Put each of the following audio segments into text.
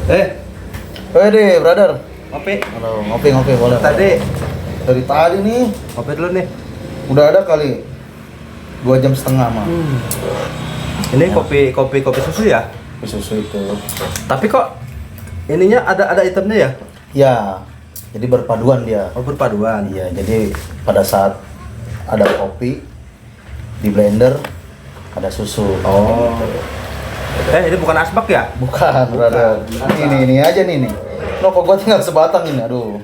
Eh, Wede, brother. ngopi. Halo, ngopi boleh. Tadi Dari tadi nih, ngopi dulu nih. udah ada kali 2,5 jam mah. Ini kopi susu ya? Susu itu. Tapi kok ininya ada itemnya ya? Ya, jadi berpaduan dia. Oh, berpaduan. Iya, jadi pada saat ada kopi di blender ada susu. Oh. Ini bukan asbak ya? Bukan, brother. Ini aja nih. Rokok gua tinggal sebatang ini. Aduh.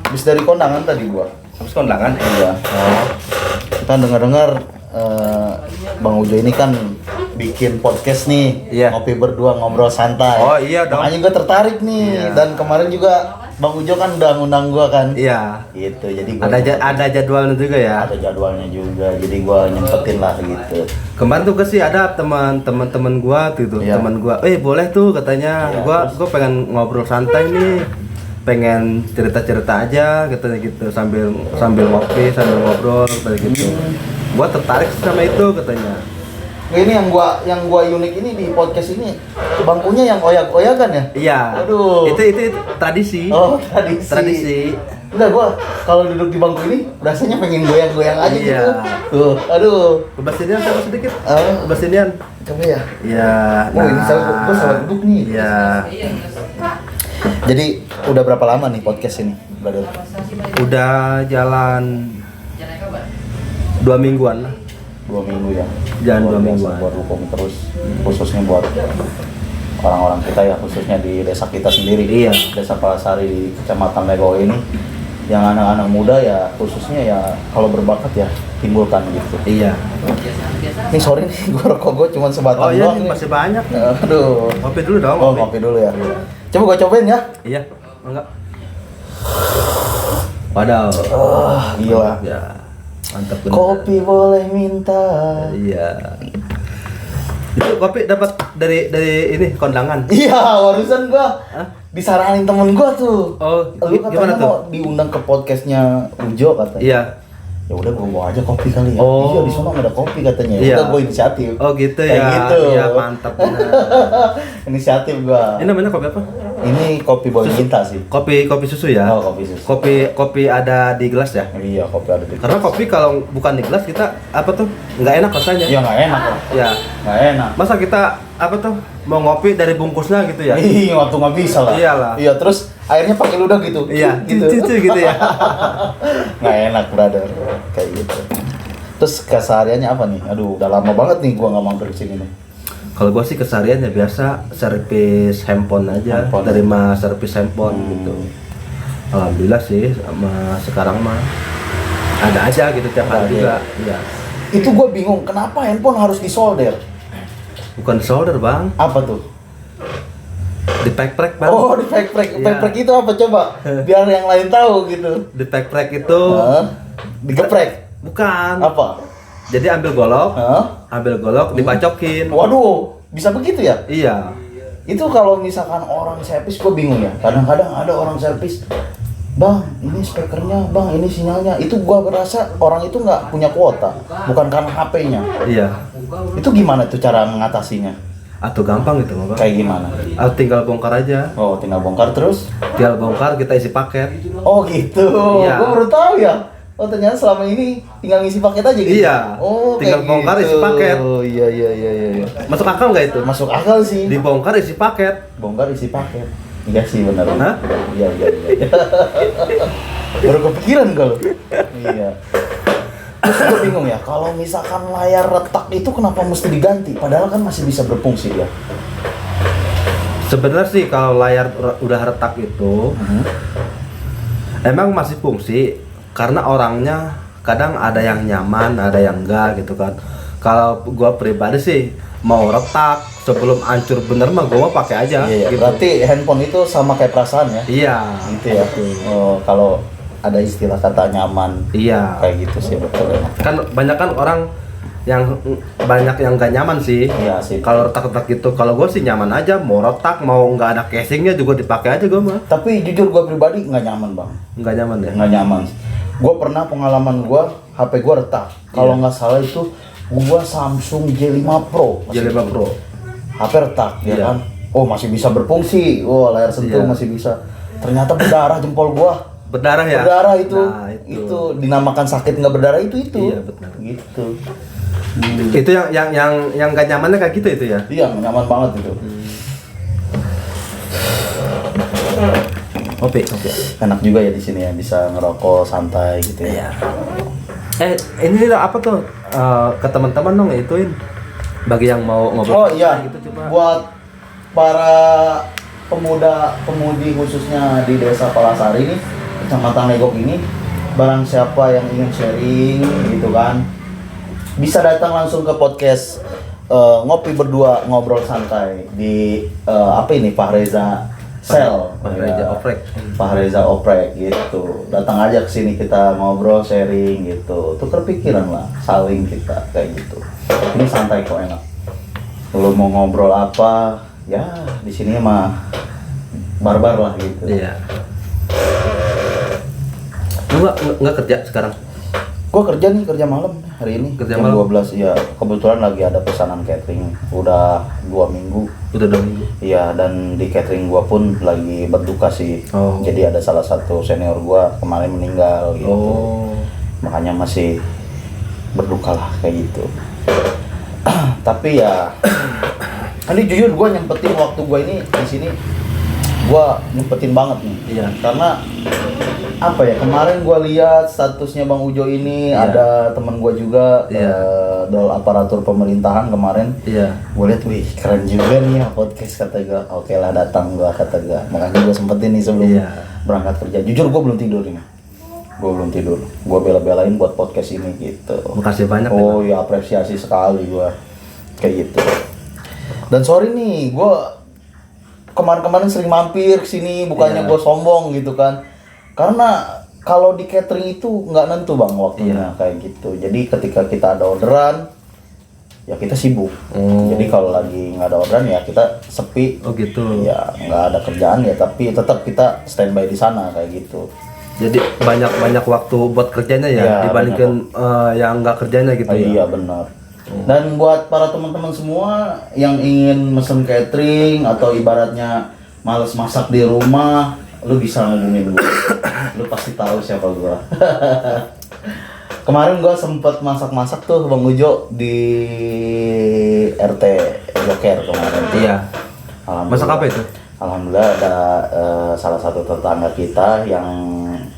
Habis dari kondangan tadi gua. Habis kondangan? Iya. Oh. Kita dengar-dengar Bang Ujo ini kan bikin podcast nih, Iya. ngopi berdua ngobrol santai. Oh, iya dong. Makanya gue tertarik nih. Iya. Dan kemarin juga Bang Ujo kan udah ngundang gue kan. Iya. Gitu. Jadi gua Ada jadwalnya juga ya? ada jadwalnya juga. Jadi gue nyempetin lah gitu. Kemarin tuh sih ada teman gua tuh, Iya. teman gua. Boleh tuh katanya. Iya, Gua pengen ngobrol santai nih. Pengen cerita-cerita aja katanya gitu sambil ngopi, sambil ngobrol katanya gitu. Gua tertarik sama itu katanya. Nah, ini yang gua unik ini di podcast ini bangkunya yang oyak-oyakan ya? Iya. Aduh. Itu tradisi. Oh, tradisi. Enggak, gua kalau duduk di bangku ini rasanya pengen goyang-goyang aja Iya. gitu. Tuh, aduh. Kebasinian coba sedikit. Ah. Kebasinian. Coba ya. Iya. Oh, ini gua salah duduk nih. Iya. Jadi udah berapa lama nih podcast ini, brother? Udah jalan 2 mingguan lah. 2 minggu ya. Jalan 2 mingguan. Buat dukung terus, khususnya buat orang-orang kita ya, khususnya di desa kita sendiri. Iya. Desa Palasari di Kecamatan Lego ini, yang anak-anak muda ya, khususnya ya kalau berbakat ya timbulkan gitu. Iya. Ini sorry nih, rokok gue cuma sebatang Oh iya, doang nih, nih. masih banyak nih. Aduh. Ngopi dulu dong. Oh, ngopi dulu ya. Coba gue cobain ya. Iya, enggak. Padahal. Gila. Ya, mantap bener. Kopi boleh minta. Iya. Itu kopi dapat dari ini kondangan. Iya, barusan gua Hah? disaranin temen gua tuh. Oh, Lu gimana katanya tuh? mau diundang ke podcastnya Ujo katanya. Iya. Ya udah gua bawa aja kopi kali ya. Oh. Iya, di sana nggak ada kopi katanya. Iya. Udah gua inisiatif. Oh gitu Kayak ya. gitu. Iya, mantap bener. Inisiatif gua. Ini namanya kopi apa? Ini kopi boleh minta sih. Kopi susu ya. Oh, kopi susu. Kopi ada di gelas ya. Iya, kopi ada di. Karena kopi kalau bukan di gelas kita apa tuh nggak enak rasanya. Iya, nggak enak lah. Ya. Nggak enak. Masa kita apa tuh mau ngopi dari bungkusnya gitu ya? Iya, waktu nggak bisa lah. Iyalah. Iya, terus airnya pakai ludah gitu. Iya, gitu. cucu gitu ya. Nggak enak, brother. Kayak gitu. Terus kesehariannya apa nih? Aduh, udah lama banget nih gua nggak mampir ke sini nih. Kalau gua sih keseharian ya biasa servis handphone aja, Handphone. terima servis handphone gitu. Alhamdulillah sih sama sekarang mah ada aja gitu tiap Ada hari juga. aja. Iya. Itu gua bingung, kenapa handphone harus disolder? Bukan solder bang, Apa tuh? di pack bang. Oh, di pack-pack. Iya. Pack-pack itu apa coba? Biar yang lain tahu gitu. Di pack itu Hah? Digeprek. bukan. Apa? Jadi ambil golok, Hah? dibacokin. Waduh, bisa begitu ya? Iya. Itu kalau misalkan orang servis, gue bingung ya. Kadang-kadang ada orang servis, bang, ini speakernya, bang, ini sinyalnya. Itu gua berasa orang itu nggak punya kuota, bukan karena HP-nya. Iya. Itu gimana tuh cara mengatasinya? Atau gampang gitu bang. Kayak gimana? Tinggal bongkar aja. Oh, tinggal bongkar terus? Tinggal bongkar kita isi paket. Oh gitu. Iya. Gua baru tahu ya. Oh ternyata selama ini tinggal ngisi paket aja gitu. Iya. Oh, Tinggal kayak bongkar, gitu. isi paket. Oh iya. Masuk akal nggak itu? Masuk akal sih. Dibongkar isi paket. Bongkar isi paket. Iya sih benar. Hah? Iya. Baru kepikiran kalau. Iya. Terus gue bingung ya, kalau misalkan layar retak itu kenapa mesti diganti? Padahal kan masih bisa berfungsi dia. Sebenarnya sih kalau layar udah retak itu emang masih fungsi karena orangnya kadang ada yang nyaman, ada yang enggak gitu kan. Kalau gua pribadi sih mau retak sebelum hancur bener mah gua pakai aja. Iya, gitu. berarti handphone itu sama kayak perasaan ya? Iya. Gitu ya. Oh, kalau ada istilah kata nyaman. Iya. Kayak gitu sih betul ya. Kan banyak kan orang yang banyak yang gak nyaman sih. Iya sih. Kalau retak-retak gitu, kalau gue sih nyaman aja, mau retak mau nggak ada casingnya juga dipakai aja gue mah. Tapi jujur gue pribadi nggak nyaman bang. Nggak nyaman ya. Nggak nyaman. Gue pernah pengalaman gue HP gue retak. Kalau nggak salah itu gue Samsung J5 Pro. J5 Pro. HP retak ya Iya. kan. Oh masih bisa berfungsi, layar sentuh Iya. masih bisa. Ternyata berdarah jempol gua. Berdarah ya? Berdarah itu, Nah, itu dinamakan sakit nggak berdarah itu. Iya, benar. Gitu. Itu yang gak nyamannya kayak gitu itu ya? Iya nyaman banget itu. Oke. Enak juga ya di sini ya, bisa ngerokok santai gitu ya. Iya. Ini apa tuh? Ke teman-teman dong ituin. Bagi yang mau ngobrol. Oh iya, gitu coba. buat para pemuda-pemudi khususnya di Desa Palasari ini, Kecamatan Legok ini, barang siapa yang ingin sharing gitu kan, bisa datang langsung ke podcast Ngopi Berdua Ngobrol Santai di apa ini, Pak Reza Sel, Pak Reza Oprek. Pak Reza Oprek gitu. Datang aja ke sini, kita ngobrol, sharing gitu. Tukar pikiran lah, saling kita kayak gitu. Ini santai kok, enak. Lu mau ngobrol apa? Ya, di sini mah barbar lah gitu. Iya. Lu nggak kerja sekarang? Gua kerja malam hari ini. Kerja jam malam? 12 ya. Kebetulan lagi ada pesanan catering. Udah 2 minggu. Udah 2 minggu. Iya, dan di catering gua pun lagi berduka sih. Oh. Jadi ada salah satu senior gua kemarin meninggal gitu. Oh. Makanya masih berduka lah kayak gitu. Tapi ya ini jujur gue nyempetin waktu gue ini di sini, gue nyempetin banget nih. Iya. Karena apa ya, kemarin gue lihat statusnya Bang Ujo ini, Iya. ada teman gue juga, Iya. dol aparatur pemerintahan kemarin. Iya. Gue lihat, wih keren juga nih ya podcast, kata gue. Oke lah, datang gue, kata gue. Makanya gue sempetin nih sebelum Iya. berangkat kerja. Jujur gue belum tidur ini. Gue belum tidur. Gue bela-belain buat podcast ini gitu. Makasih banyak. Oh ya, apresiasi sekali gue kayak gitu. Dan sorry nih, gue kemarin-kemarin sering mampir ke sini, bukannya Iya. gue sombong gitu kan. Karena kalau di catering itu nggak nentu bang waktunya. Iya. Kayak gitu. Jadi ketika kita ada orderan, ya kita sibuk. Oh. Jadi kalau lagi nggak ada orderan ya kita sepi. Oh gitu. Ya nggak ada kerjaan ya, tapi tetap kita standby di sana kayak gitu. Jadi banyak waktu buat kerjanya ya, Iya, dibandingkan yang nggak kerjanya gitu ya. Iya benar. Dan buat para teman-teman semua yang ingin mesen catering atau ibaratnya males masak di rumah, lu bisa ngubungin gue. Lu pasti tahu siapa gua. Kemarin gua sempet masak-masak tuh Bang Ujo di RT Joker kemarin. Iya. Alhamdulillah. Masak apa itu? Alhamdulillah ada salah satu tetangga kita yang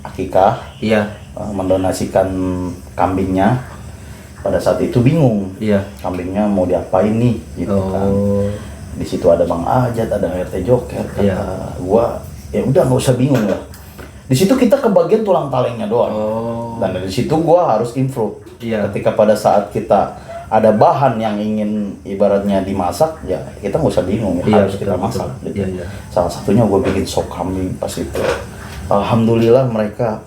akikah Iya. mendonasikan kambingnya. Pada saat itu bingung, Iya. kambingnya mau diapain nih, gitu kan. Oh. Di situ ada Bang Ajat, ada RT Joker, kata Iya. gua, ya udah nggak usah bingung lah. Di situ kita kebagian tulang talengnya doang. Oh. Dan dari situ gua harus improve. Iya. Ketika pada saat kita ada bahan yang ingin ibaratnya dimasak, ya kita nggak usah bingung, ya Iya, harus betul, kita betul. masak. Gitu. Iya, iya. Salah satunya gua bikin sop kambing pas itu. Alhamdulillah mereka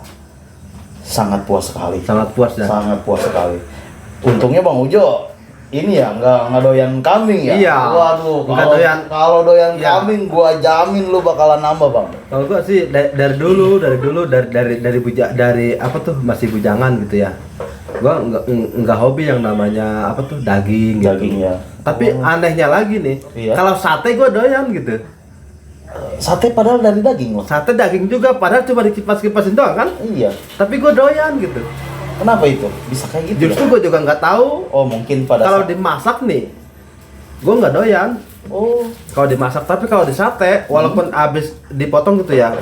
sangat puas sekali. Sangat puas ya. Sangat puas sekali. Untungnya Bang Ujo ini ya nggak doyan kambing ya. Iya. Waduh, Nggak doyan. kalau doyan Iya. kambing gua jamin lu bakalan nambah Bang. Kalau gua sih dari dulu dari apa tuh masih bujangan gitu ya. Gua nggak hobi yang namanya apa tuh daging gitu. Daging ya. Tapi anehnya lagi nih, Iya. kalau sate gua doyan gitu. Sate padahal dari daging loh. Sate daging juga padahal cuma dikipas-kipasin doang kan. Iya. Tapi gua doyan gitu. Kenapa itu? Bisa kayak gitu Justru ya? gua juga nggak tahu Oh, mungkin pada kalau saat- dimasak nih. Gua nggak doyan. Oh, Kalau dimasak, tapi kalau di sate walaupun abis dipotong gitu ya.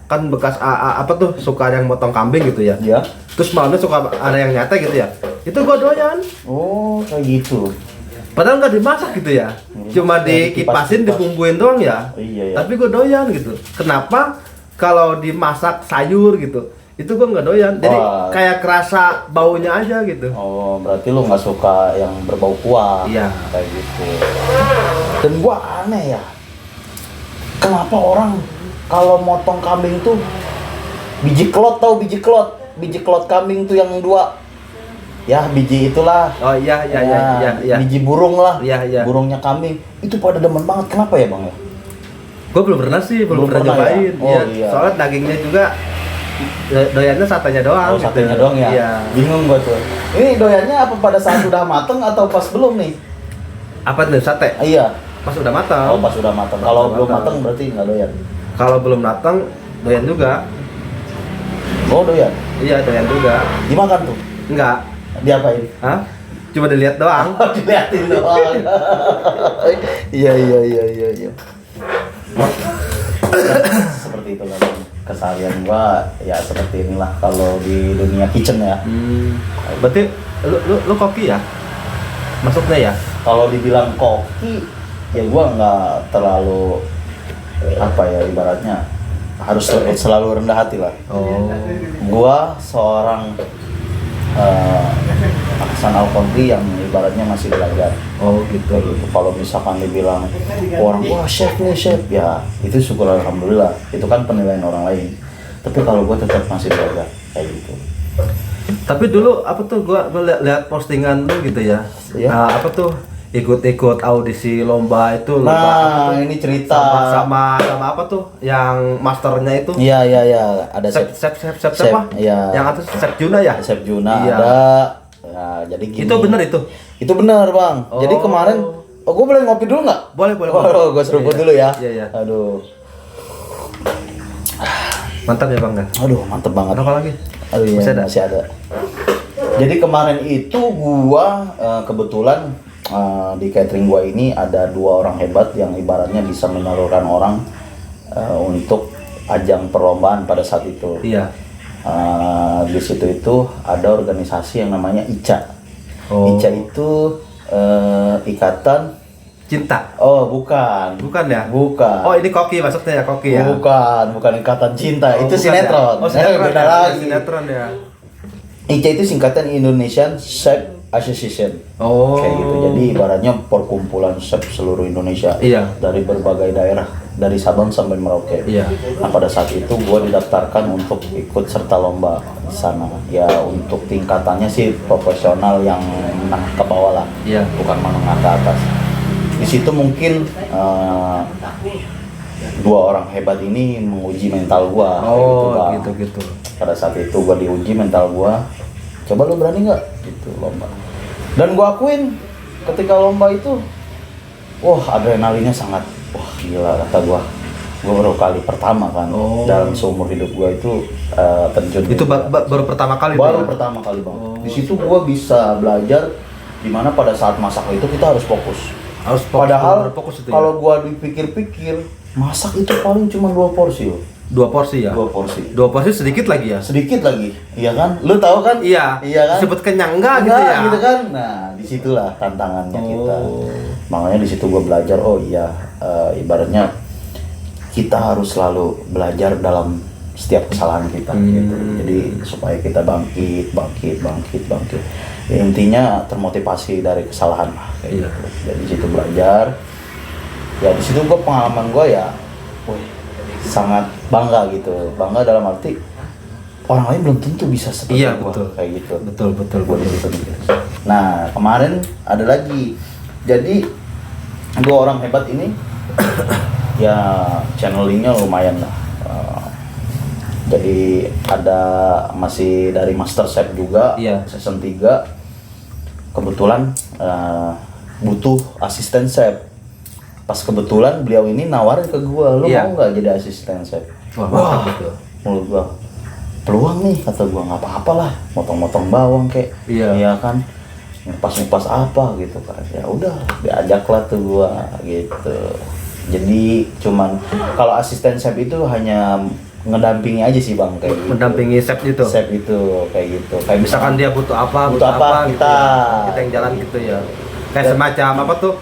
Kan bekas apa tuh suka yang motong kambing gitu ya. ya. Terus malamnya suka ada yang nyate gitu ya. Itu gua doyan. Oh, kayak gitu. Padahal nggak dimasak gitu ya. Cuma Ya, dikipasin, dikipas-kipas. dibumbuin doang ya. Iya, ya. Tapi gue doyan gitu. Kenapa? Kalau dimasak sayur gitu, itu gue nggak doyan. Jadi Wah. kayak kerasa baunya aja gitu. Oh, berarti lu nggak suka yang berbau kuah. Iya. Kayak gitu. Dan gua aneh ya. Kenapa orang kalau motong kambing tuh biji kelot, tahu biji kelot? Biji kelot kambing tuh yang 2. Ya, biji itulah. Oh iya iya iya iya. Iya. Biji burung lah. Iya, iya. Burungnya kambing. Itu pada demen banget. Kenapa ya, Bang ya? Gue belum pernah sih, belum Belum pernah pernah ya? nyobain. Oh, Iya. iya. Soalnya dagingnya juga doyannya satenya doang. Oh, satenya gitu. doang ya? Iya. Bingung gua tuh. Ini doyannya apa pada saat sudah mateng atau pas belum nih? Apa tuh sate? Iya. Pas udah matang. Oh, pas udah matang. Pas Kalau udah belum matang. matang berarti nggak doyan. Kalau belum matang doyan juga. Oh, doyan. Iya, doyan juga. Dimakan tuh. Enggak. Diapain? Hah? Cuma dilihat doang. Oh, diliatin doang. Iya. Seperti itu kan keseharian gua ya seperti inilah kalau di dunia kitchen ya. Berarti lu koki ya? Maksudnya ya? Kalau dibilang koki ya gua nggak terlalu apa ya ibaratnya harus selalu rendah hati lah. Oh. Gua seorang Hasan Al-Kontri yang ibaratnya masih belajar. Oh gitu. Kayak gitu. Kalau misalkan dibilang orang wah chef nih chef ya itu syukur alhamdulillah itu kan penilaian orang lain. Tapi kalau gue tetap masih belajar kayak gitu. Tapi dulu apa tuh gua lihat postingan lu gitu ya. Iya. Apa tuh ikut audisi lomba itu lomba Nah apa tuh? ini cerita sama apa tuh yang masternya itu iya ada chef chef, apa? iya. Yang atas chef Juna ya? Chef Juna Iya. ada ya, jadi gini Itu bener itu? itu benar bang jadi Oh. kemarin gue boleh ngopi dulu nggak Boleh. gue seruput Iya. dulu ya Iya. aduh Mantap ya Bang ya? aduh mantep banget Ada apa lagi? aduh iya, Masih ada? masih ada jadi kemarin itu gua kebetulan di catering gua ini ada 2 orang hebat yang ibaratnya bisa menyalurkan orang untuk ajang perlombaan pada saat itu. Iya. Di situ itu ada organisasi yang namanya ICA. Oh. ICA itu ikatan. Cinta. Oh bukan. Bukan ya? Bukan. Oh ini koki maksudnya ya koki ya? Bukan ikatan cinta. Oh, Itu bukan sinetron. Ya? Oh sinetron beda ya? lagi. Sinetron ya. ICA itu singkatan Indonesian Chef Association. Oh. Kayak gitu. Jadi ibaratnya perkumpulan chef seluruh Indonesia. Iya. Dari berbagai daerah, dari Sabang sampai Merauke. Iya. Nah pada saat itu gue didaftarkan untuk ikut serta lomba di sana. Ya untuk tingkatannya sih profesional yang menengah ke bawah lah. Iya. Bukan menengah ke atas. Di situ mungkin 2 orang hebat ini menguji mental gue. Oh Bang. gitu. Pada saat itu gue diuji mental gue, coba lo berani nggak gitu lomba. Dan gue akuin ketika lomba itu wah adrenalinnya sangat wah gila kata gue baru kali pertama kan dalam seumur hidup gue itu terjun Itu baru pertama kali baru tuh ya? pertama kali bang. Di situ gue bisa belajar dimana pada saat masak itu kita harus fokus. Harus Padahal fokus itu ya? kalau gue dipikir-pikir masak itu paling cuma 2 porsi loh. 2 porsi ya? 2 porsi. 2 porsi sedikit lagi ya? Sedikit lagi, iya kan? Lu tahu kan? Iya. Iya kan? Disebut kenyang enggak gitu ya? gitu kan? Nah, disitulah tantangannya kita. Makanya di situ gue belajar. Oh iya, ibaratnya kita harus selalu belajar dalam setiap kesalahan kita. Gitu. Jadi supaya kita bangkit. Ya, intinya termotivasi dari kesalahan lah. Kayak Iya. gitu. Jadi di situ belajar. Ya di situ gue pengalaman gue ya, wih, sangat bangga gitu. Bangga dalam arti orang lain belum tentu bisa seperti Iya, gua betul. kayak gitu. Betul. Nah kemarin ada lagi. Jadi 2 orang hebat ini ya channelingnya lumayan lah. Jadi ada masih dari Master Chef juga. Iya. Season 3 kebetulan butuh asisten chef. Pas kebetulan beliau ini nawarin ke gua, lu Iya. mau nggak jadi asisten chef? Wah, mantap itu. Menurut gua peluang nih, kata gua nggak apa-apa lah, motong-motong bawang kek, Iya. kan, ngupas apa gitu kan, ya udah diajaklah tuh gua gitu. Jadi cuman kalau asisten chef itu hanya ngedampingi aja sih bang kayak gitu. Mendampingi chef itu. Chef itu kayak gitu. Kayak Misalkan dia butuh apa butuh apa, gitu kita. ya. Kita yang jalan gitu ya. Kayak semacam apa tuh?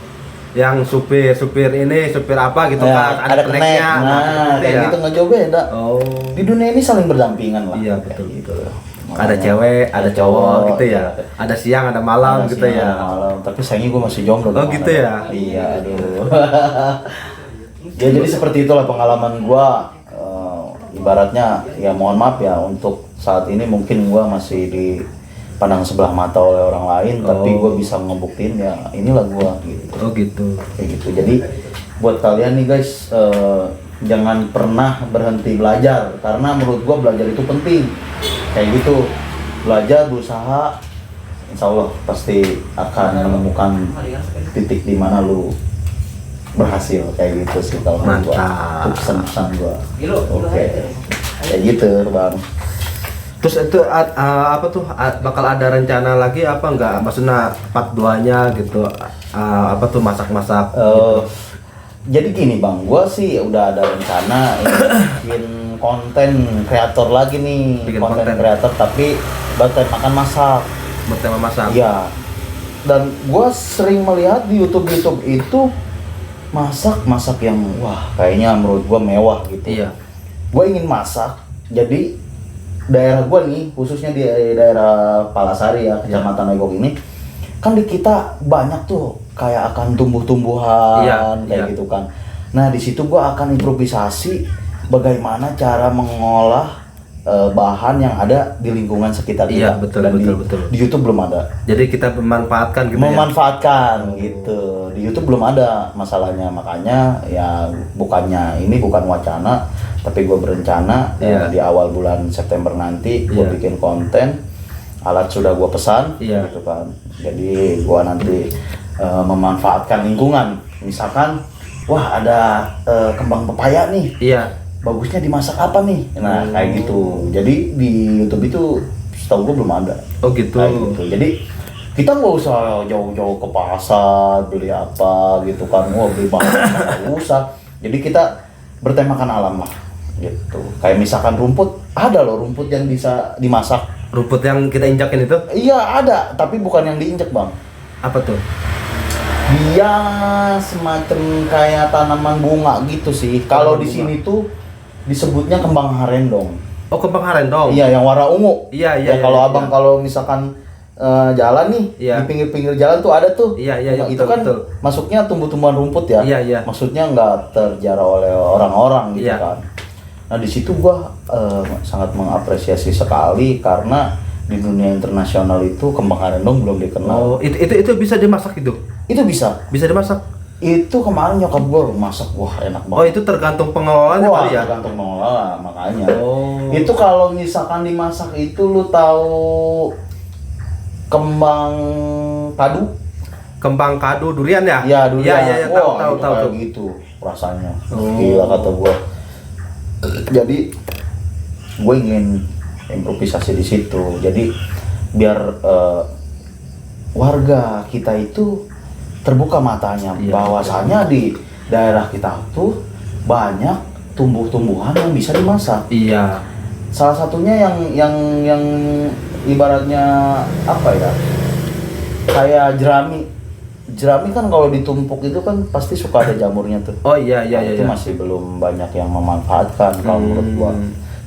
Yang supir ini, supir apa gitu ya, kan, ada keneknya. connect. Nah, kayak ya. gitu nggak beda. Oh. Di dunia ini saling berdampingan lah. Iya, kayak betul, gitu. Ada Makanya, cewek, ada cowok gitu ya. iya. Ada siang, ada malam Ada gitu siang, ya. ada malam. Tapi sayangnya gue masih jomblo. Oh, gimana gitu ya? Iya, aduh. Ya jadi seperti itulah pengalaman gue. Ibaratnya ya mohon maaf ya untuk saat ini mungkin gue masih dipandang sebelah mata oleh orang lain, tapi gue bisa ngebuktiin ya inilah gue gitu. Oh gitu. Kayak gitu. Jadi buat kalian nih guys, jangan pernah berhenti belajar karena menurut gua belajar itu penting. Kayak gitu, belajar, berusaha, insya Allah pasti akan menemukan titik di mana lu berhasil kayak gitu sih kalau menurut gua. Mantap. Itu pesan-pesan gua. Oke. Kayak gitu, Bang. Terus itu apa tuh bakal ada rencana lagi apa enggak? Maksudnya part 2-nya gitu. Apa tuh masak-masak gitu. Jadi gini Bang, gua sih udah ada rencana bikin konten kreator lagi nih. Bikin konten konten. kreator tapi bertemakan masak. Bertema masak. Iya. Dan gua sering melihat di YouTube itu masak yang wah kayaknya menurut gua mewah gitu. Iya. Gua ingin masak. Jadi daerah gua nih khususnya di daerah Palasari ya, Kecamatan Legok ini kan di kita banyak tuh kayak akan tumbuh-tumbuhan kayak gitu kan. Nah, di situ gua akan improvisasi bagaimana cara mengolah bahan yang ada di lingkungan sekitar kita. Iya, betul, Dan betul. Di YouTube belum ada. Jadi kita memanfaatkan gitu ya. Memanfaatkan gitu. Di YouTube belum ada masalahnya, makanya ya bukannya ini bukan wacana, tapi gue berencana di awal bulan September nanti gue bikin konten. Alat sudah gue pesan, gitu kan. Jadi gue nanti memanfaatkan lingkungan. Misalkan, wah ada kembang pepaya nih. Iya. Bagusnya dimasak apa nih? Nah kayak gitu. Jadi di YouTube itu setahu gue belum ada. Oh gitu. Kayak gitu. Jadi kita nggak usah jauh-jauh ke pasar beli apa gitu kan. Wah beli bahan nggak usah. Jadi kita bertemakan alam lah gitu. Kayak misalkan rumput, ada loh rumput yang bisa dimasak. Rumput yang kita injakin itu? Iya ada, tapi bukan yang diinjak Bang. Apa tuh? Dia semacam kayak tanaman bunga gitu sih. Kalau di sini tuh disebutnya kembang harendong. Oh, kembang harendong. Iya, yang warna ungu. Iya. Kalau abang kalau misalkan jalan nih di pinggir-pinggir jalan tuh ada tuh. Iya, itu kan masuknya tumbuh-tumbuhan rumput ya. Iya. Maksudnya nggak terjara oleh orang-orang gitu kan. Nah di situ gua sangat mengapresiasi sekali karena di dunia internasional itu kembang harendong belum dikenal. Oh, itu bisa dimasak itu? Itu bisa. Bisa dimasak. Itu kemarin nyokap gue masak, wah enak banget. Oh itu tergantung pengelolaannya kali ya? Tergantung pengelola, makanya. Oh. Itu kalau misalkan dimasak itu lu tahu kembang kadu? Kembang kadu durian ya? Iya durian. Iya tahu. Gitu rasanya. Gila kata gue. Jadi gue ingin improvisasi di situ. Jadi biar warga kita itu terbuka matanya bahwasanya di daerah kita tuh banyak tumbuh-tumbuhan yang bisa dimasak. Iya. Salah satunya yang ibaratnya apa ya? Kayak jerami. Jerami kan kalau ditumpuk itu kan pasti suka ada jamurnya tuh. Oh iya. Itu masih belum banyak yang memanfaatkan kalau menurut gua.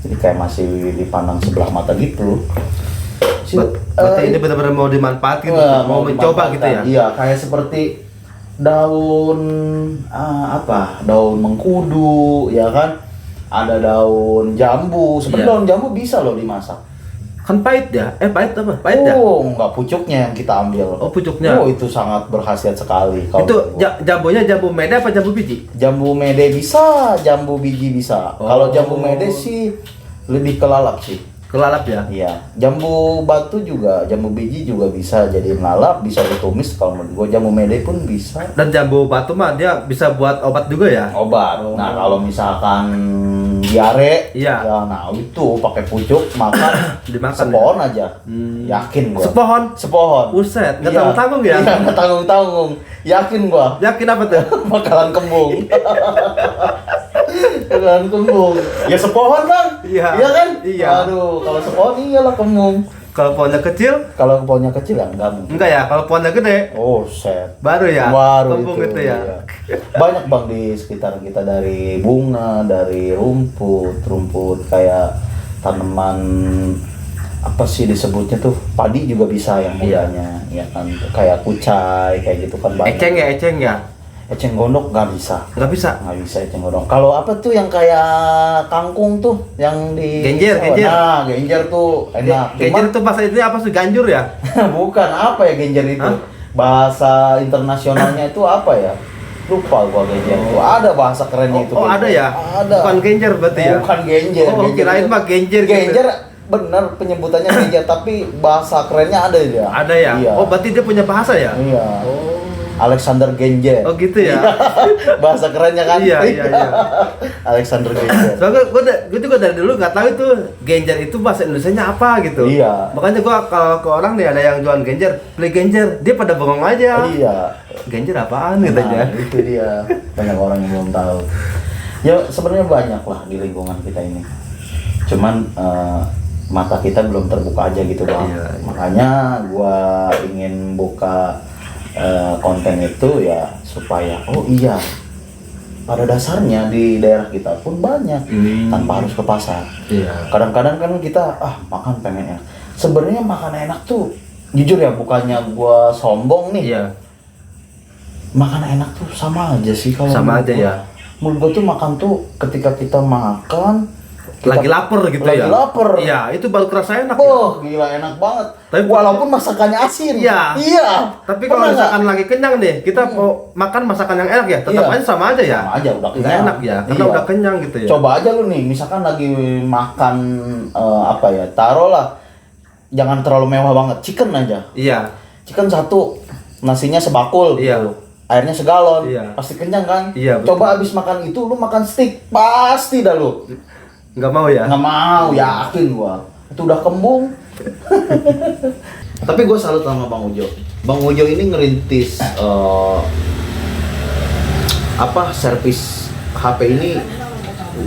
Jadi kayak masih dipandang sebelah mata gitu. Berarti ini benar-benar mau dimanfaatkan, mau mencoba gitu ya? Iya, kayak seperti daun daun mengkudu, ya kan? Ada daun jambu. Sebenarnya daun jambu bisa loh dimasak. Kan pahit ya? Pahit apa? Pahit ya? Oh, enggak, pucuknya yang kita ambil. Oh, pucuknya. Oh, itu sangat berkhasiat sekali. Itu jambunya jambu mede apa jambu biji? Jambu mede bisa, jambu biji bisa. Kalau jambu mede sih lebih ke lalap sih. Kelalap ya? Iya, jambu batu juga, jambu biji juga bisa jadi lalap, bisa ditumis kalau menurut gua. Jambu mede pun bisa. Dan jambu batu mah dia bisa buat obat juga ya? Obat. Nah, kalau misalkan diare, ya nah itu pakai pucuk makan dimakan sepohon aja. Yakin gua. Sepohon. Buset, enggak tanggung-tanggung ya? Iya, enggak tanggung-tanggung. Yakin gua. Yakin apa tuh? Bakalan kembung. Bakalan kembung. Ya sepohon, Bang. Iya kan? Iya. Aduh, kalau sepohon iyalah kembung. Kalau pohonnya kecil? Kalau pohonnya kecil ya enggak mungkin. Enggak ya, kalau pohonnya gede? Oh, set. Baru ya? Baru kembung itu ya? Iya. Banyak Bang di sekitar kita, dari bunga, dari rumput kayak tanaman apa sih disebutnya tuh, padi juga bisa yang mudanya, ya kan, kayak kucai kayak gitu kan banyak. Eceng ya? Eceng gondok nggak bisa. Nggak bisa eceng gondok. Kalau apa tuh yang kayak kangkung tuh, yang di genjer. Nah, genjer tuh enak. Genjer itu bahasa itu apa sih, ganjur ya? Bukan, apa ya genjer itu? Bahasa internasionalnya itu apa ya? Lupa gua genjer itu. Ada bahasa kerennya itu. Oh, ada ya? Ada. Bukan genjer berarti ya? Bukan genjer. Oh, kirain mah genjer gitu. Genjer bener penyebutannya genjer, tapi bahasa kerennya ada ya. Ada ya? Iya. Oh, berarti dia punya bahasa ya? Iya. Oh. Alexander Genjer. Oh gitu ya. Bahasa kerennya kan? Iya. Alexander Genjer. Soalnya gue juga dari dulu nggak tahu itu genjer itu bahasa Indonesianya apa gitu. Iya. Makanya gue kalau ke orang nih ada yang jualan genjer, beli genjer, dia pada bengong aja. Iya. Genjer apaan katanya? Nah, itu dia. Banyak orang yang belum tahu. Ya sebenarnya banyak lah di lingkungan kita ini. Cuman mata kita belum terbuka aja gitu bang. Iya. Makanya gua ingin buka konten itu ya supaya oh iya pada dasarnya di daerah kita pun banyak tanpa harus ke pasar. Iya. Kadang-kadang kan kita makan pengen enak. Sebenarnya makan enak tuh jujur ya bukannya gua sombong nih. Iya. Makan enak tuh sama aja sih kalau Sama menurut aja gua. ya. Menurut gua tuh makan tuh ketika kita makan Lagi lapar gitu lagi ya. lapar. Iya, itu baru kerasa enak. Oh, gila enak banget. Tapi- walaupun masakannya asin. Iya. Iya. Tapi kalau Pernah misalkan nggak? lagi kenyang nih, kita mau makan masakan yang enak ya, tetap Iya. aja sama aja ya. Sama aja udah Nggak kenyang. enak ya, karena Iya. udah kenyang gitu ya. Coba aja lu nih, misalkan lagi makan apa ya? Taruhlah jangan terlalu mewah banget, chicken aja. Iya. Chicken satu, nasinya sebakul. Iya. gitu. Airnya segalon. Iya. Pasti kenyang kan? Iya, betul. Coba abis makan itu lu makan steak, pasti dah lu. Nggak mau ya? Nggak mau, yakin gua. Itu udah kembung. Tapi gua salut sama Bang Ujo. Bang Ujo ini ngerintis servis HP ini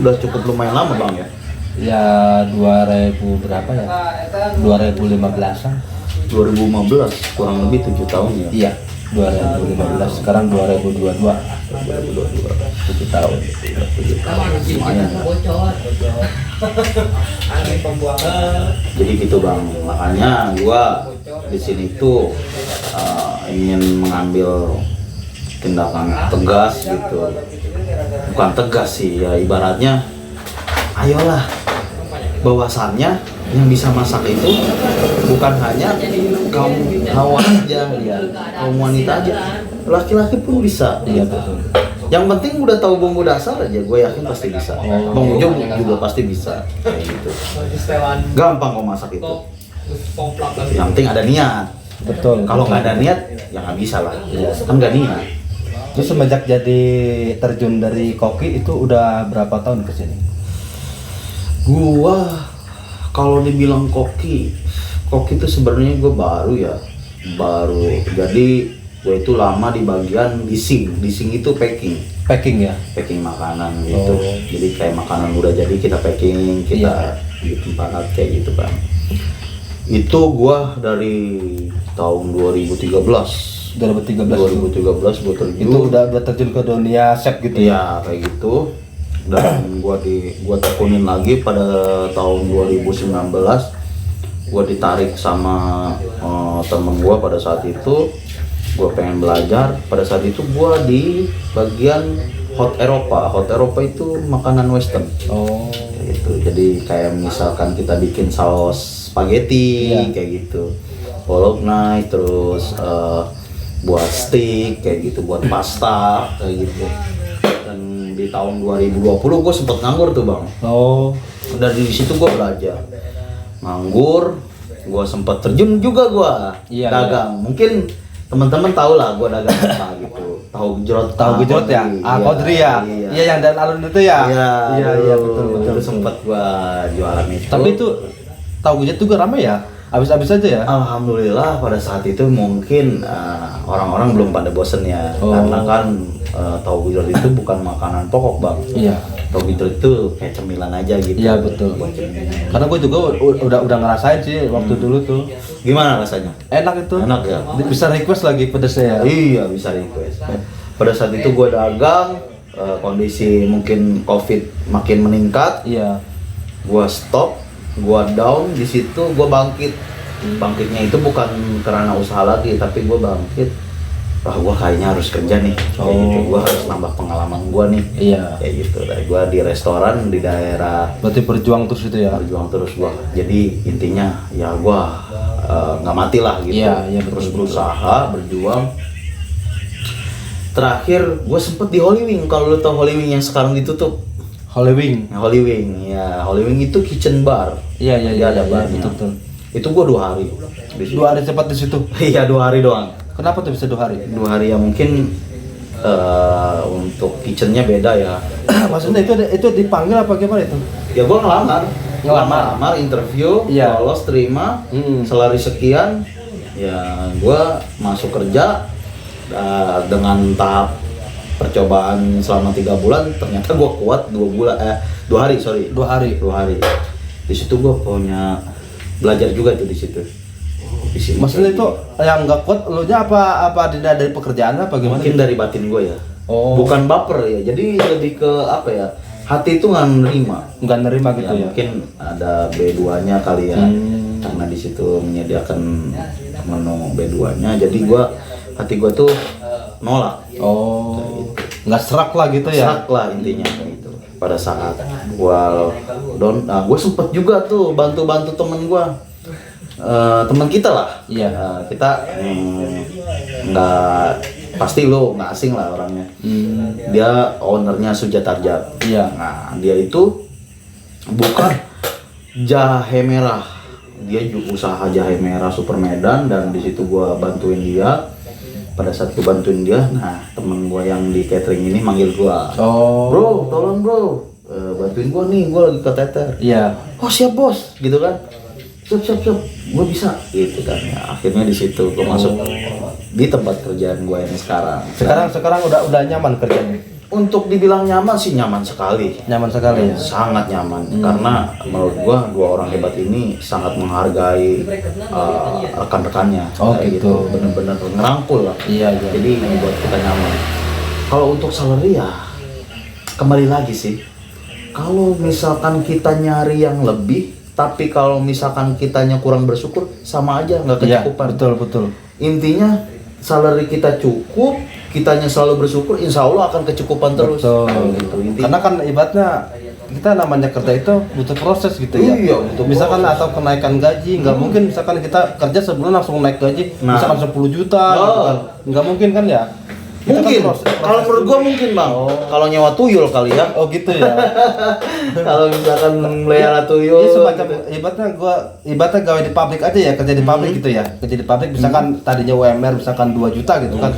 udah cukup lumayan lama Bang ya. Ya 2000 berapa ya? 2015-an. 2015, kurang lebih 7 tahun ya. Iya, 2015. Sekarang 2022. 7 tahun. Lumayan. Jadi gitu Bang. Makanya gua di sini tuh ingin mengambil tindakan tegas gitu. Bukan tegas sih ya, ibaratnya ayolah, bahwasannya yang bisa masak itu bukan hanya kaum hawa aja ya, kaum wanita aja, laki-laki pun bisa. Iya betul. Yang penting udah tahu bumbu dasar aja, gue yakin pasti bisa. Bang Ujo juga pasti bisa kayak gitu. Gampang kok masak itu. Yang penting ada niat. Betul. Kalau nggak ada niat, ya nggak bisa lah. Kan nggak niat. Terus semenjak jadi terjun dari koki itu udah berapa tahun ke sini? Gua kalau dibilang koki itu sebenarnya gue baru ya, jadi gue itu lama di bagian dising itu packing Packing ya? makanan gitu. Oh. Jadi kayak makanan udah jadi kita packing, kita di tempat kayak gitu kan. Itu gua dari tahun 2013 gua terjun. Itu udah terjun ke dunia chef gitu ya? Iya kayak gitu. Dan gua tekunin lagi pada tahun 2019. Gua ditarik sama temen gua pada saat itu. Gua pengen belajar. Pada saat itu gua di bagian Hot Eropa itu makanan western. Oh. Gitu. Jadi kayak misalkan kita bikin saus spaghetti kayak gitu. Bolognese, terus buat steak kayak gitu, buat pasta kayak gitu. Dan di tahun 2020 gue sempet nganggur tuh Bang. Oh. Dari situ gue belajar nganggur, gue sempet terjun juga gue dagang. Mungkin teman-teman tahu lah gue dagang apa gitu. Tahu gejrot ya? Kodri ya? Iya yang dan alun itu ya? Iya betul. Itu sempet gue jualan itu. Tapi itu tahu gejrot juga ramai ya? Habis-habis aja ya? Alhamdulillah pada saat itu mungkin orang-orang belum pada bosen ya. Karena kan tahu gejrot itu bukan makanan pokok Bang. Iya. Tahu gejrot itu kayak cemilan aja gitu. Iya betul. Karena gue juga udah ngerasain sih waktu dulu tuh. Gimana rasanya? Enak itu. Enak ya? Bisa request lagi pedesnya ya? Iya bisa request. Pada saat itu gue dagang, kondisi mungkin COVID makin meningkat. Iya. Gue stop, gue down, di situ gue bangkit. Bangkitnya itu bukan karena usaha lagi, tapi gue bangkit. Wah gue kayaknya harus kerja nih. Kayak gitu. Gue harus nambah pengalaman gue nih. Iya. Kayak gitu. Dari gue di restoran di daerah. Berarti berjuang terus itu ya? Berjuang terus gue. Jadi intinya ya gue nggak mati lah gitu. Iya, Terus berusaha, berjuang. Terakhir gue sempet di Holy Wing. Kalau lo tau Holy Wing yang sekarang ditutup. Holy Wing. Holy Wing, ya Holy Wing itu kitchen bar. Iya Dia ada barnya. betul. Itu gue 2 hari. Di situ. 2 hari cepat di situ. Iya 2 hari doang. Kenapa tuh bisa 2 hari? 2 hari ya mungkin untuk kitchennya beda ya. Maksudnya itu dipanggil apa gimana itu? Ya gua ngelamar, Ngelamar. interview, Iya. lolos, terima, salary sekian, ya gua masuk kerja dengan tahap percobaan selama 3 bulan. Ternyata gua kuat 2 hari. 2 hari. 2 hari. Di situ gua punya belajar juga itu di situ. Di sini. Maksudnya itu yang nggak kuat lu nya apa tidak dari pekerjaan apa gimana? Mungkin dari batin gua ya. Oh. Bukan baper ya. Jadi lebih ke apa ya? Hati itu nggak nerima. Nggak nerima gitu ya. Mungkin ada B2-nya kali ya. Karena di situ menyediakan menu B2-nya. Jadi hati gua tuh nolak. Oh. Nggak serak lah gitu ya. Serak lah intinya kayak gitu. Pada saat gua down, gua sempet juga tuh bantu-bantu temen gua. Teman kita lah. Iya. Kita nggak pasti lo nggak asing lah orangnya. Dia ownernya Sujatarja. Iya. Nah dia itu buka jahe merah. Dia juga usaha jahe merah Super Medan dan di situ gua bantuin dia. Pada saat gua bantuin dia, nah temen gua yang di catering ini manggil gua. Oh. Bro, tolong bro, bantuin gua nih, gua lagi keteter. Iya. Oh siap bos, gitu kan? Siap, gue bisa, gitu kan ya. Akhirnya di situ gue masuk di tempat kerjaan gue ini sekarang. Sekarang udah nyaman kerjanya. Untuk dibilang nyaman sih nyaman sekali. Nyaman sekali ya. Sangat nyaman karena menurut gue 2 orang hebat ini sangat menghargai rekan-rekannya. Oh, Kayak gitu. Bener-bener ngerangkul lah. Iya. Jadi membuat kita nyaman. Kalau untuk salary ya kembali lagi sih. Kalau misalkan kita nyari yang lebih, tapi kalau misalkan kitanya kurang bersyukur, sama aja nggak kecukupan. Iya, betul. Intinya salary kita cukup, kitanya selalu bersyukur, insya Allah akan kecukupan terus. Betul. Gitu, intinya. Karena kan ibaratnya kita namanya kerja itu butuh proses gitu ya. Iya, butuh misalkan proses. atau kenaikan gaji, nggak mungkin misalkan kita kerja sebulan langsung naik gaji, Nah. misalkan 10 juta gitu kan. Nggak mungkin kan ya. Kita Mungkin, kan proses kalau menurut gua mungkin bang, kalau nyewa tuyul kali ya. Oh gitu ya. Kalau misalkan melihara tuyul. Iya semacam ibaratnya gawe di pabrik aja ya, kerja di pabrik gitu ya. Kerja di pabrik misalkan tadinya UMR misalkan 2 juta gitu kan.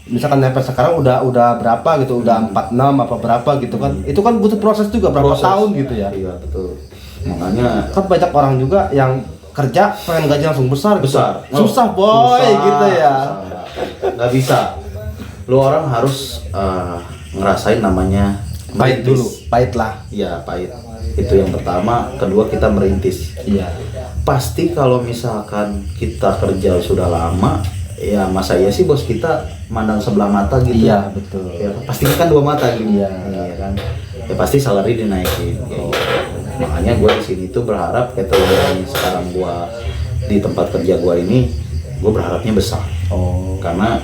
Misalkan sampai sekarang udah berapa gitu, udah 46 apa berapa gitu kan. Itu kan butuh proses juga berapa tahun gitu ya. Iya betul. Makanya Kan banyak orang juga yang kerja pengen gaji langsung besar gitu. besar. Susah boy gitu ya. Susah, nggak bisa. Lu orang harus ngerasain namanya Pahit merintis. dulu, pahit lah. Iya pahit. Itu yang pertama. Kedua kita merintis. Iya. Pasti kalau misalkan kita kerja sudah lama, ya masa iya sih bos kita mandang sebelah mata gitu. Iya, betul. Ya, pasti kan 2 mata gitu. Iya. Iya kan. Ya pasti salary dinaikin. Kayak gitu. Makanya gue di sini tuh berharap kayak yang sekarang gue di tempat kerja gue ini, gue berharapnya besar. Oh. Karena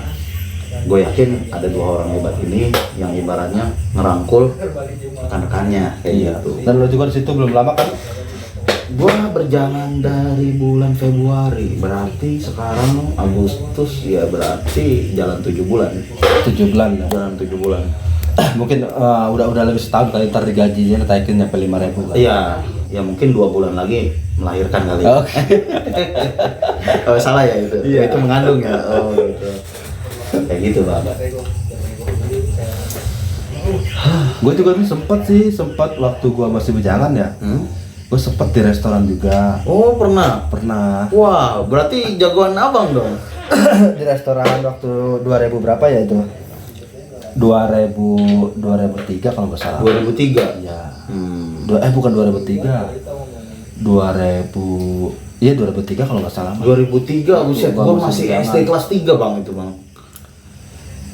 gue yakin ada 2 orang hebat ini yang ibaratnya ngerangkul rekan-rekannya kayak Iya. gitu. Dan lo juga di situ belum lama kan? Gue berjalan dari bulan Februari, berarti sekarang Agustus, ya berarti jalan 7 bulan. 7 bulan ya. Jalan 7 bulan. Mungkin udah lebih setahun kali ntar digajinya ditaikin nyampe 5.000 kan. Iya, ya mungkin 2 bulan lagi melahirkan kali. Oke. Kalau salah ya itu. Iya. Itu mengandung ya. Oh gitu. Kayak gitu Pak. Gue juga tuh sempat waktu gue masih berjalan ya. Gue sempet di restoran juga. Oh pernah. Pernah. Wah, berarti jagoan abang dong. Di restoran waktu 2000 berapa ya itu? 2003 kalau nggak salah. 2003. Iya. Hmm. Bukan 2003. 2000. Iya 2003 kalau nggak salah. 2003, buset, Gua gua masih masih SD jangan. kelas 3 bang itu bang.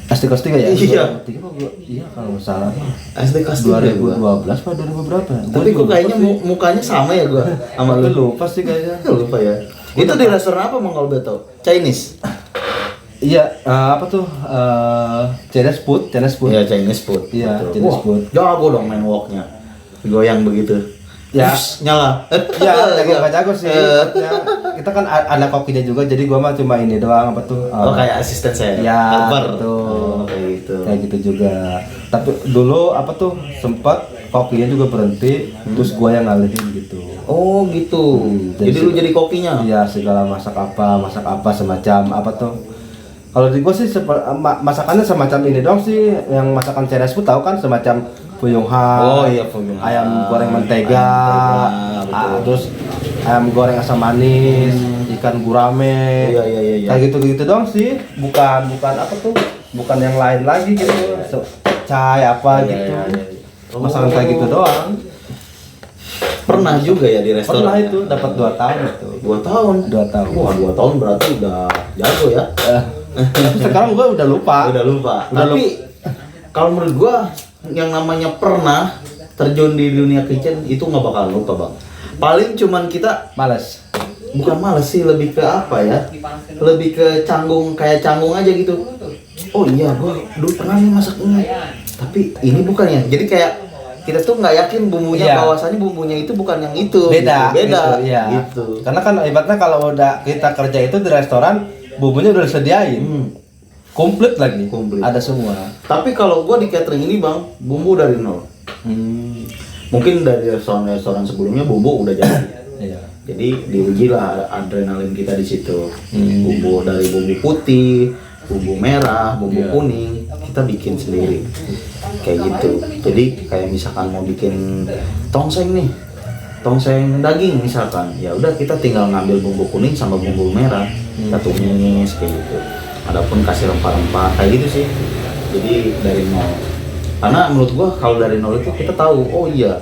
SD kelas 3 ya? Iya. 2003 kok iya kalau nggak salah. SD kelas 3 gua. 2012 apa 2000 berapa? Tapi kok kayaknya mukanya sama ya gua sama lu. Lupa sih kayaknya. Lupa ya. Itu di restoran apa bang kalau boleh tahu? Chinese. Iya, apa tuh? Chinese food. Iya Chinese food. Iya, Betul. Chinese Wah, food. jago dong main walknya. Goyang begitu. Ya. Ush, nyala. Ya, jago sih. Ya, kita kan ada kokinya juga, jadi gua mah cuma ini doang apa tuh? Oh kayak asisten saya. Ya, Helper. betul. Oh, kayak gitu. Kayak gitu juga. Tapi dulu apa tuh sempat kokinya juga berhenti, terus gua yang ngalihin gitu. Oh gitu. Jadi Jadi lu jadi kokinya. Iya, segala masak apa semacam apa tuh? Kalau di gua sih masakannya semacam ini dong sih, yang masakan Chinese food tahu kan, semacam fuyung han. Oh iya, fuyung han. Ayam goreng mentega, betul. terus ayam goreng asam manis, ikan gurame. Iya. Kayak gitu dong sih, bukan apa tuh, bukan yang lain lagi gitu. Cai apa gitu. Iya. Masakan kayak gitu doang. Pernah juga ya di restoran? Pernah itu dapat 2 tahun itu. 2 tahun? 2 tahun. Wah 2 tahun berarti udah jago ya? Tapi sekarang gua udah lupa. Udah lupa. Tapi kalau menurut gua yang namanya pernah terjun di dunia kitchen itu nggak bakal lupa bang. Paling cuman kita Males. bukan males sih, lebih ke apa ya? Lebih ke canggung, kayak canggung aja gitu. Oh iya, gua dulu pernah nih masak ini. Tapi ini bukan ya. Jadi kayak kita tuh nggak yakin bumbunya, Iya. bahwasannya bumbunya itu bukan yang itu. Beda. Gitu. Beda. Gitu, iya. Gitu. Karena kan ibaratnya kalau udah kita kerja itu di restoran, bumbunya udah disediain. Komplit lagi. Komplit. Ada semua. Tapi kalau gua di catering ini bang, bumbu dari nol. Mungkin dari restoran sebelumnya bumbu udah jadi. Iya. Jadi diuji lah adrenalin kita di situ. Bumbu dari bumbu putih, bumbu merah, bumbu kuning, kita bikin sendiri. Kayak gitu. Jadi kayak misalkan mau bikin tongseng nih, tongseng daging misalkan, ya udah kita tinggal ngambil bumbu kuning sama bumbu merah, kita tumis kayak gitu. Adapun kasih rempah-rempah kayak gitu sih. Jadi dari nol. Karena menurut gua kalau dari nol itu kita tahu, oh iya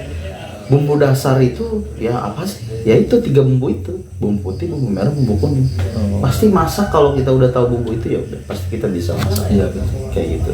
bumbu dasar itu ya apa sih? Ya itu 3 bumbu itu, bumbu putih, bumbu merah, bumbu kuning. Pasti masak kalau kita udah tahu bumbu itu ya udah pasti kita bisa masak. Iya, Kayak gitu.